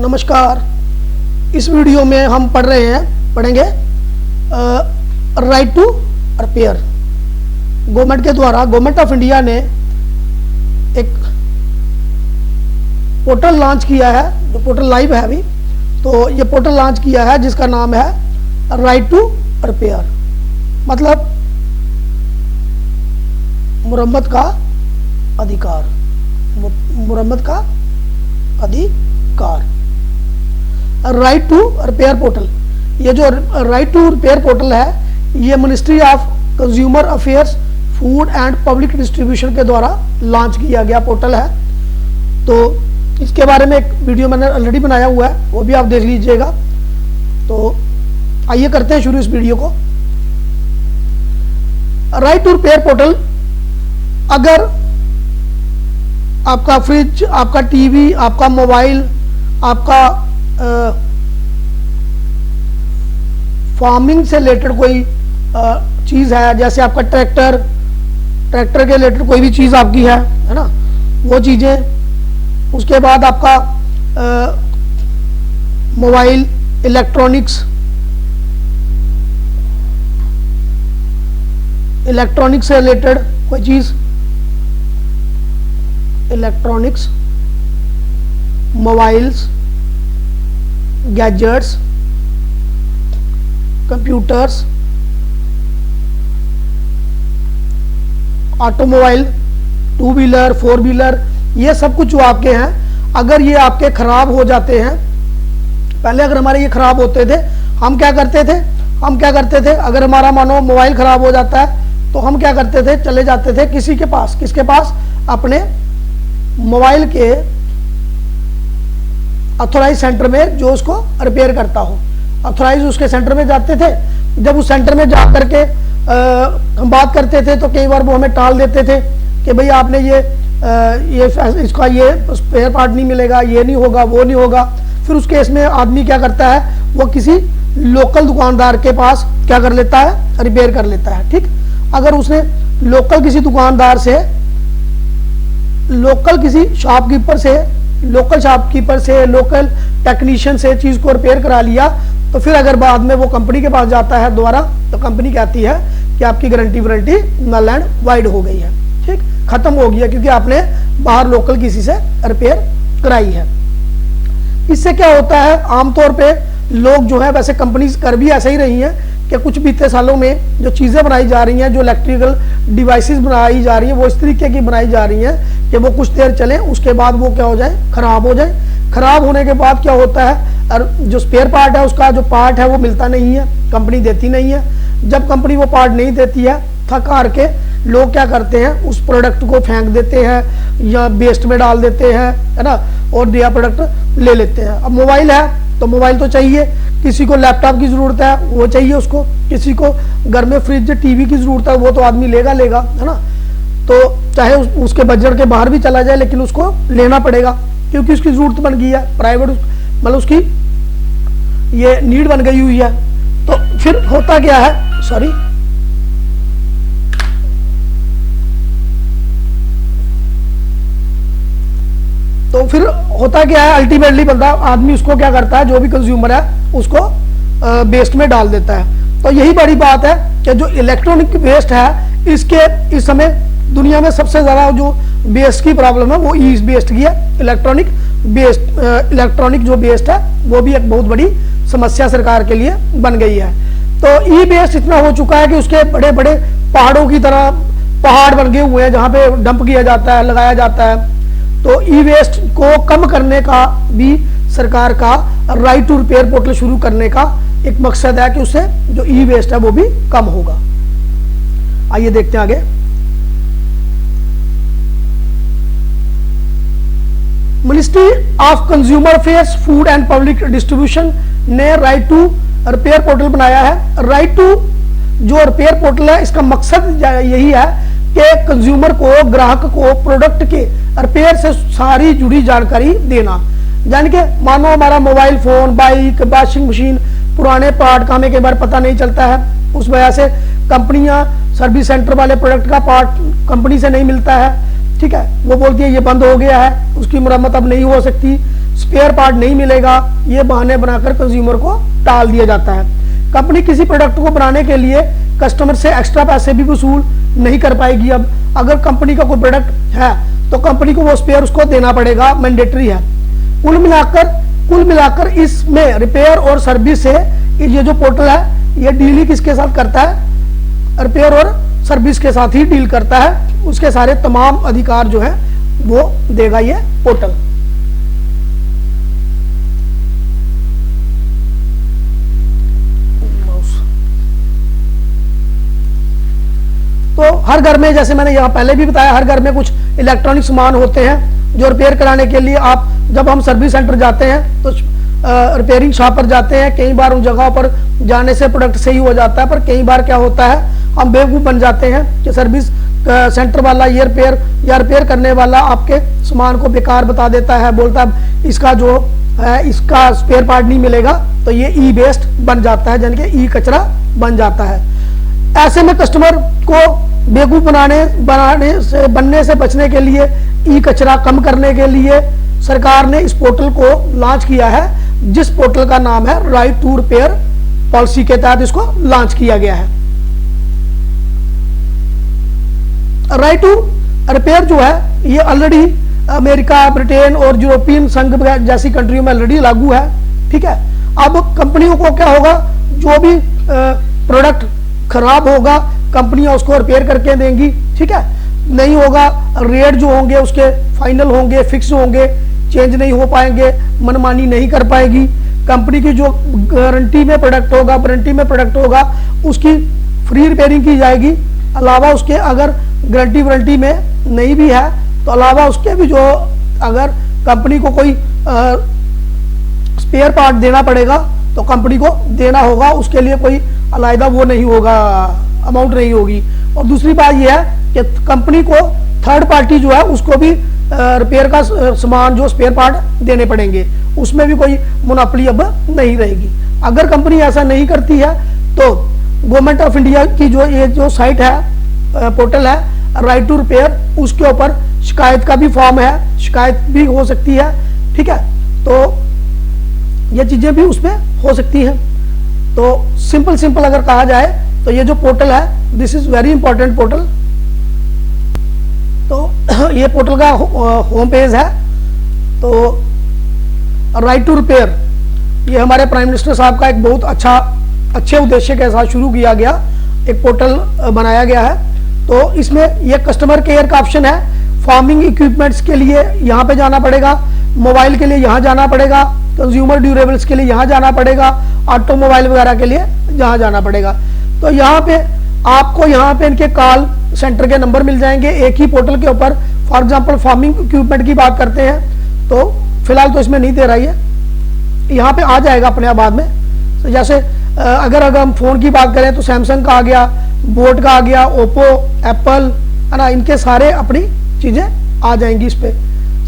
नमस्कार। इस वीडियो में हम पढ़ेंगे राइट टू रिपेयर। गवर्नमेंट के द्वारा गवर्नमेंट ऑफ इंडिया ने एक पोर्टल लॉन्च किया है, जो पोर्टल लाइव है अभी। तो ये पोर्टल लॉन्च किया है जिसका नाम है राइट टू रिपेयर, मतलब मुरम्मत का अधिकार। मुरम्मत का अधिकार, राइट टू रिपेयर पोर्टल। ये जो राइट टू रिपेयर पोर्टल है, ये ministry of consumer affairs, food and public distribution के द्वारा लॉन्च किया गया पोर्टल है। तो इसके बारे में एक वीडियो मैंने ऑलरेडी बनाया हुआ है, वो भी आप देख लीजिएगा। तो आइए करते हैं शुरू इस वीडियो को। राइट टू रिपेयर पोर्टल, अगर आपका फ्रिज, आपका टीवी, आपका मोबाइल, आपका फार्मिंग से रिलेटेड कोई चीज़ है, जैसे आपका ट्रैक्टर के रिलेटेड कोई भी चीज़ आपकी है ना, वो चीज़ें। उसके बाद आपका मोबाइल, इलेक्ट्रॉनिक्स से रिलेटेड कोई चीज़, electronics, mobiles, gadgets, computers, automobile, two wheeler, four wheeler, ये सब कुछ जो आपके हैं, अगर ये आपके खराब हो जाते हैं, पहले अगर हमारे ये खराब होते थे, हम क्या करते थे, अगर हमारा मानो मोबाइल खराब हो जाता है तो हम क्या करते थे, चले जाते थे किसी के पास, किसके पास, अपने मोबाइल के ऑथोराइज सेंटर में, जो उसको रिपेयर करता हो। ऑथोराइज उसके सेंटर में जाते थे। जब उस सेंटर में जा करके हम बात करते थे तो कई बार वो हमें टाल देते थे कि भाई आपने इसका ये स्पेयर पार्ट नहीं मिलेगा, ये नहीं होगा, वो नहीं होगा। फिर उस केस में आदमी क्या करता है, वो किसी लोकल दुकानदार के पास क्या कर लेता है, रिपेयर कर लेता है। ठीक, अगर उसने लोकल किसी दुकानदार से, लोकल किसी शॉपकीपर से, लोकल टेक्नीशियन से चीज को रिपेयर करा लिया, तो फिर अगर बाद में वो कंपनी के पास जाता है दोबारा, तो कंपनी कहती है कि आपकी गारंटी नल एंड वाइड हो गई है। ठीक, खत्म हो गया, क्योंकि आपने बाहर लोकल किसी से रिपेयर कराई है। इससे क्या होता है, आमतौर पे लोग जो है, वैसे कंपनी कर भी ऐसा ही रही हैं कि कुछ बीते सालों में जो चीज़ें बनाई जा रही हैं, जो इलेक्ट्रिकल डिवाइसेस बनाई जा रही हैं, वो इस तरीके की बनाई जा रही हैं कि वो कुछ देर चलें, उसके बाद वो क्या हो जाए, खराब हो जाए। खराब होने के बाद क्या होता है, और जो स्पेयर पार्ट है, उसका जो पार्ट है वो मिलता नहीं है, कंपनी देती नहीं है। जब कंपनी वो पार्ट नहीं देती है, थक हार के लोग क्या करते हैं, उस प्रोडक्ट को फेंक देते हैं या वेस्ट में डाल देते हैं, है ना, और नया प्रोडक्ट ले लेते हैं। अब मोबाइल है तो मोबाइल तो चाहिए, किसी को लैपटॉप की जरूरत है, वो चाहिए उसको, किसी को घर में फ्रिज, टीवी की जरूरत है, वो तो आदमी लेगा, है ना। तो चाहे उसके बजट के बाहर भी चला जाए, लेकिन उसको लेना पड़ेगा, क्योंकि उसकी जरूरत बन गई है, प्राइवेट, मतलब उसकी ये नीड बन गई हुई है। तो फिर होता क्या है, तो फिर होता क्या है, अल्टीमेटली बंदा, आदमी उसको क्या करता है, जो भी कंज्यूमर है उसको वेस्ट में डाल देता है। तो यही बड़ी बात है कि जो इलेक्ट्रॉनिक वेस्ट है, इसके इस समय दुनिया में सबसे ज़्यादा जो वेस्ट की प्रॉब्लम है, वो ई वेस्ट की है। इलेक्ट्रॉनिक जो वेस्ट है, वो भी एक बहुत बड़ी समस्या सरकार के लिए बन गई है। तो ई वेस्ट इतना हो चुका है कि उसके बड़े बड़े पहाड़ों की तरह पहाड़ बन गए हुए हैं, जहाँ पे डंप किया जाता है, लगाया जाता है। तो ई वेस्ट को कम करने का भी सरकार का राइट टू रिपेयर पोर्टल शुरू करने का एक मकसद है कि उससे जो ई वेस्ट है वो भी कम होगा। आइए देखते हैं आगे। Ministry of consumer affairs, food and public distribution ने राइट टू रिपेयर पोर्टल बनाया है। राइट टू जो रिपेयर पोर्टल है, इसका मकसद यही है कि कंज्यूमर को, ग्राहक को प्रोडक्ट के रिपेयर से सारी जुड़ी जानकारी देना। यानी कि मानो हमारा mobile phone, bike, washing machine, पुराने पार्ट का हमें कई बार पता नहीं चलता है, उस वजह से कंपनियां, सर्विस सेंटर वाले प्रोडक्ट का पार्ट कंपनी से नहीं मिलता है, ठीक है, वो बोलती है ये बंद हो गया है, उसकी मरम्मत अब नहीं हो सकती, स्पेयर पार्ट नहीं मिलेगा, ये बहाने बनाकर कंज्यूमर को टाल दिया जाता है। कंपनी किसी प्रोडक्ट को बनाने के लिए कस्टमर से एक्स्ट्रा पैसे भी वसूल नहीं कर पाएगी। अब अगर कंपनी का कोई प्रोडक्ट है तो कंपनी को वो स्पेयर उसको देना पड़ेगा, मैंडेटरी है। कुल मिलाकर इसमें रिपेयर और सर्विस से ये जो पोर्टल है ये डील ही किसके साथ करता है, रिपेयर और सर्विस के साथ ही डील करता है। उसके सारे तमाम अधिकार जो है वो देगा ये पोर्टल। तो हर घर में, जैसे मैंने यहाँ पहले भी बताया, हर घर में कुछ इलेक्ट्रॉनिक सामान होते हैं जो रिपेयर कराने के लिए आप जब हम सर्विस सेंटर जाते हैं तो रिपेयरिंग शॉप पर जाते हैं। कई बार उन जगहों पर जाने से प्रोडक्ट सही हो जाता है, पर कई बार क्या होता है हम बेवकूफ़ बन जाते हैं कि सर्विस सेंटर वाला ये रिपेयर करने वाला आपके सामान को बेकार बता देता है, बोलता है इसका जो है इसका स्पेयर पार्ट नहीं मिलेगा, तो ये ई वेस्ट बन जाता है, यानी कि ई कचरा बन जाता है। ऐसे में कस्टमर को बेवकूफ बनने से बचने के लिए, ई कचरा कम करने के लिए सरकार ने इस पोर्टल को लॉन्च किया है, जिस पोर्टल का नाम है राइट टू रिपेयर पॉलिसी के तहत इसको लॉन्च किया गया है। राइट टू रिपेयर जो है ये ऑलरेडी अमेरिका, ब्रिटेन और यूरोपियन संघ जैसी कंट्रियों में ऑलरेडी लागू है। ठीक है, अब कंपनियों को क्या होगा, जो भी प्रोडक्ट खराब होगा कंपनियां उसको रिपेयर करके देंगी। ठीक है, नहीं होगा, रेट जो होंगे उसके फाइनल होंगे, फिक्स होंगे, चेंज नहीं हो पाएंगे, मनमानी नहीं कर पाएगी। कंपनी की जो गारंटी में प्रोडक्ट होगा, वारंटी में प्रोडक्ट होगा, उसकी फ्री रिपेयरिंग की जाएगी। अलावा उसके अगर गारंटी वारंटी में नहीं भी है तो अलावा उसके भी जो अगर कंपनी को कोई स्पेयर पार्ट देना पड़ेगा तो कंपनी को देना होगा, उसके लिए कोई अलग वो नहीं होगा, अमाउंट नहीं होगी। और दूसरी बात यह है कि कंपनी को थर्ड पार्टी जो है उसको भी रिपेयर का सामान जो स्पेयर पार्ट देने पड़ेंगे, उसमें भी कोई मोनोपोली अब नहीं रहेगी। अगर कंपनी ऐसा नहीं करती है तो गवर्नमेंट ऑफ इंडिया की ये जो साइट है, पोर्टल है राइट टू रिपेयर, उसके ऊपर शिकायत का भी फॉर्म है, शिकायत भी हो सकती है। ठीक है, तो ये चीजें भी उसमें हो सकती हैं। तो सिंपल अगर कहा जाए तो ये जो पोर्टल है this is very important portal. तो ये पोर्टल का होम पेज है। तो राइट टू रिपेयर ये हमारे प्राइम मिनिस्टर साहब का एक बहुत अच्छे उद्देश्य के साथ शुरू किया गया एक पोर्टल बनाया गया है। तो इसमें ये कस्टमर केयर का ऑप्शन है, फार्मिंग इक्विपमेंट्स के लिए यहाँ पे जाना पड़ेगा, मोबाइल के लिए यहाँ जाना पड़ेगा, कंज्यूमर ड्यूरेबल्स के लिए यहाँ जाना पड़ेगा, ऑटोमोबाइल वगैरह के लिए यहाँ जाना पड़ेगा। तो यहाँ पे आपको यहाँ पे इनके कॉल सेंटर के नंबर मिल जाएंगे एक ही पोर्टल के ऊपर। फॉर एग्जांपल फार्मिंग इक्विपमेंट की बात करते हैं तो फिलहाल तो इसमें नहीं दे रही है, यहाँ पे आ जाएगा अपने आप बाद में। तो जैसे अगर हम फोन की बात करें तो सैमसंग का आ गया, बोट का आ गया, ओप्पो, एप्पल, है ना, इनके सारे अपनी चीजें आ जाएंगी इस पे।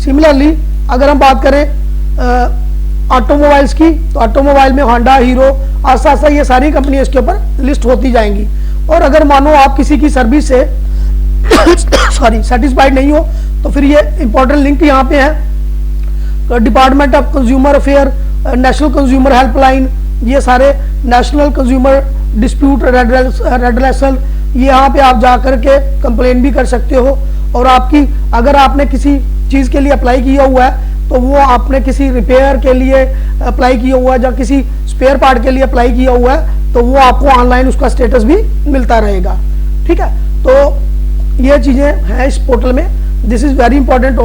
सिमिलरली अगर हम बात करें ऑटोमोबाइल्स की तो ऑटोमोबाइल में होंडा, हीरो, आस्ता ये सारी कंपनी इसके ऊपर लिस्ट होती जाएंगी। और अगर मानो आप किसी की सर्विस से सेटिस्फाइड नहीं हो तो फिर ये इंपॉर्टेंट लिंक यहाँ पे है, department of consumer affair, national consumer helpline, ये सारे नेशनल कंज्यूमर डिस्प्यूट रेडरेसल, ये यहाँ पे आप जा करके कंप्लेन भी कर सकते हो। और आपकी अगर आपने किसी चीज़ के लिए अप्लाई किया हुआ है तो वो आपने किसी रिपेयर के लिए अप्लाई किया हुआ है या किसी स्पेयर पार्ट के लिए अप्लाई किया हुआ है तो वो आपको ऑनलाइन उसका स्टेटस भी मिलता रहेगा। ठीक है, तो ये चीज़ें हैं इस पोर्टल में। This is very important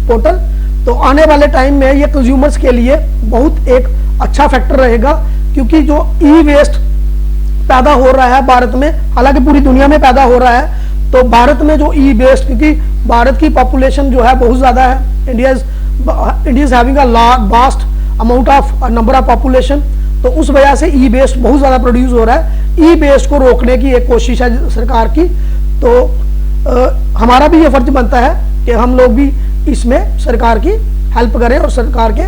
portal. तो आने वाले टाइम में ये कंज्यूमर्स के लिए बहुत एक अच्छा फैक्टर रहेगा, क्योंकि जो ई वेस्ट पैदा हो रहा है भारत में, हालांकि पूरी दुनिया में पैदा हो रहा है, तो भारत में जो ई वेस्ट, क्योंकि भारत की पॉपुलेशन जो है बहुत ज़्यादा है, India is having a vast amount of number of population, तो उस वजह से ई वेस्ट बहुत ज़्यादा प्रोड्यूस हो रहा है। ई वेस्ट को रोकने की एक कोशिश है सरकार की। तो हमारा भी ये फर्ज बनता है कि हम लोग भी इसमें सरकार की हेल्प करें और सरकार के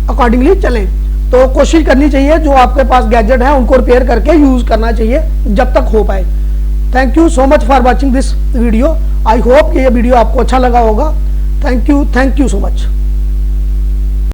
अकॉर्डिंगली चलें। तो कोशिश करनी चाहिए जो आपके पास गैजेट है उनको रिपेयर करके यूज करना चाहिए जब तक हो पाए। Thank you so much for watching this video. I hope कि ये वीडियो आपको अच्छा लगा होगा। Thank you so much.